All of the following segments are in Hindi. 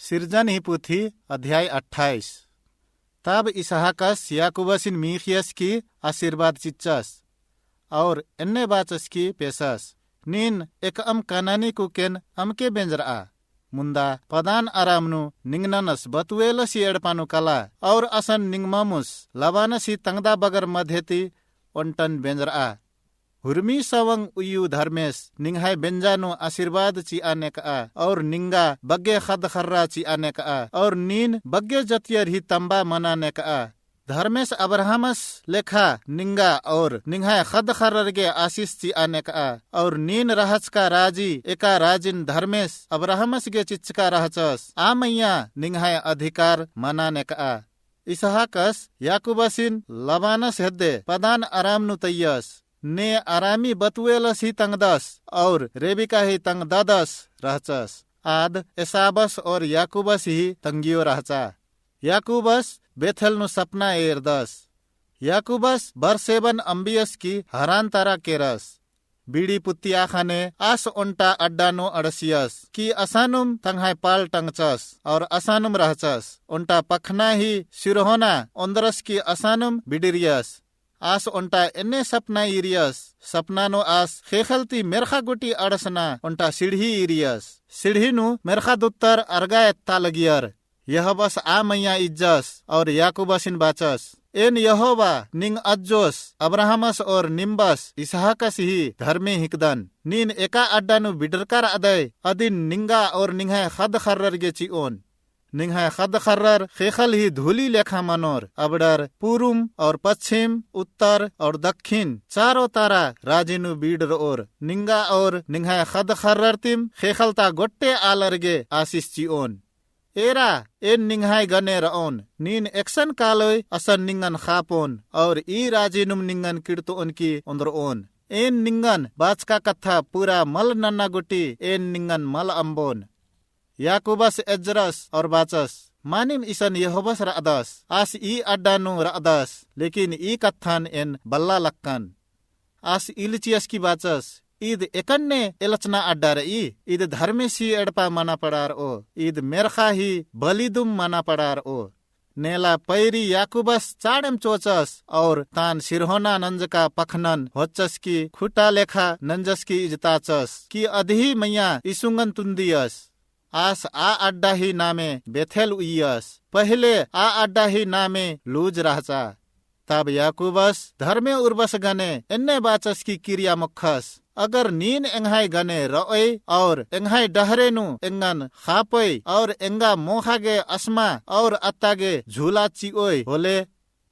सिरजन ही पुथी अध्याय 28। तब इसहाकस याकूबसिन मीखियस की आशीर्वाद चिच्चस और एन्ने बाचस की पेशस नीन एक कानानी कुकेन अमके बेंजरा मुंदा पदान आरामनु निंगननस बतुएलसी एडपानु कला और असन निंगममुस लबानसी तंगदा बगर मध्यती ओंटन बेंजरा हुर्मी सवंग उयु धर्मेश निंगहाय बेंजानु आशीर्वाद ची आने का और निंगा बग्गे खद खर्रा ची आने का और नीन बग्गे जतियर ही तंबा मनाने का धर्मेश अब्राहमस लेखा निंगा और निंगाय खद खर्र के आशीष ची आने का और नीन रहच का राजी एका राजिन धर्मेश अब्राहमस के चिच्चका रहचस आमैया निंगाय अधिकार मनाने का इसहाकस याकूबसिन लबानस हेद्दे पदान आरामनु तैयस ने आरामी बतुएलस ही तंगदस और रेबिका ही तंग ददस रहचस आद एसाबस और याकूबस ही तंगियो रहचा याकूबस बेथेलनु सपना एरदस याकूबस बरसेबन अंबियस की हरान तारा केरस बीड़ी पुत्ती आखाने आस ओंटा अड्डानो अड़सियस की असानुम तंगहाय पाल टंगचस और असानुम रहचस ओंटा पखना ही सिरहोना ओंदरस की असानुम बिडिरियस आस ओंटा एन्ने सपना इरियस सपनानो आस खेखलती मेरखा गुटी अड़सना ओंटा सीढ़ी इरियस सीढ़ीनु मेरखा दुत्तर अर्गायत तालगियर यह बस आ मैया इज्जस और याकूबसिन बाचस एन यहोवा निंग अज्जोस अब्राहमस और निम्बस इसहाकस ही धर्मे हिकदन नीन एका अड्डानु बिडरकार अदय अदिन निंगा और निंगा खद खर्रर गे चिओन निंगा खद खर्रर खेखल ही धूली लेखा मनोर अबडर पूर्व और पश्चिम उत्तर और दक्षिण चारों तारा राजिनु बीडर और निंगा और निंगा खद खर्रर तिम खेखलता गोट्टे आलरगे आशीष चिओन एरा एन निंगाय गने रओन नीन एक्शन कालोय असन निंगन खापोन और ई राजिनुम निंगन किड़तो उनकी उंदर ओन एन निंगन बाचका कथा पूरा मल नन्ना गुटी एन निंगन मल अंबोन याकूबस एजरस और बाचस मानिम ईसन यहोबस रादस आस ई अड्डानु रादस लेकिन ई कथान एन बल्ला लक्कन आस इलचियस की बाचस ईद एकन्ने एलचना अड्डा रही ईद धर्मेसी एडपा मना पड़ार ओ ईद मेरखा ही बलिदुम मना पड़ार ओ नेला पैरी याकूबस चाड़म चोचस और तान सिरहोना नंज का पखनन होचस की खुटा लेखा नंजस की इजताचस की अधही मैया इसुंगन तुंदियस आस आ अड्डा ही नामे बेथेल उयस पहले आ अड्डा ही नामे लूज रहचा तब याकूबस धर्मे उर्बस गने एन्ने बाचस की क्रिया मुखस अगर नीन एंगाय गने रओय और एंगाय डहरेनु एंगन खापय और एंगा मोखागे अस्मा और अत्तागे झूला चिओय होले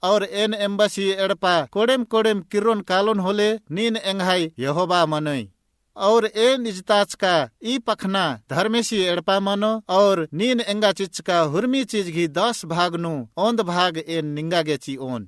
और एन एम्बसी एडपा कोडेम कोडेम किरोन कालोन होले नीन एंगाय यहोबा मनोय और एन इजताच का ई पखना धर्मेसी एडपा मनो और नीन एंगा चिच का हुर्मी चीज घी 10 भाग नु ओंद भाग एन निंगा गे ची ओन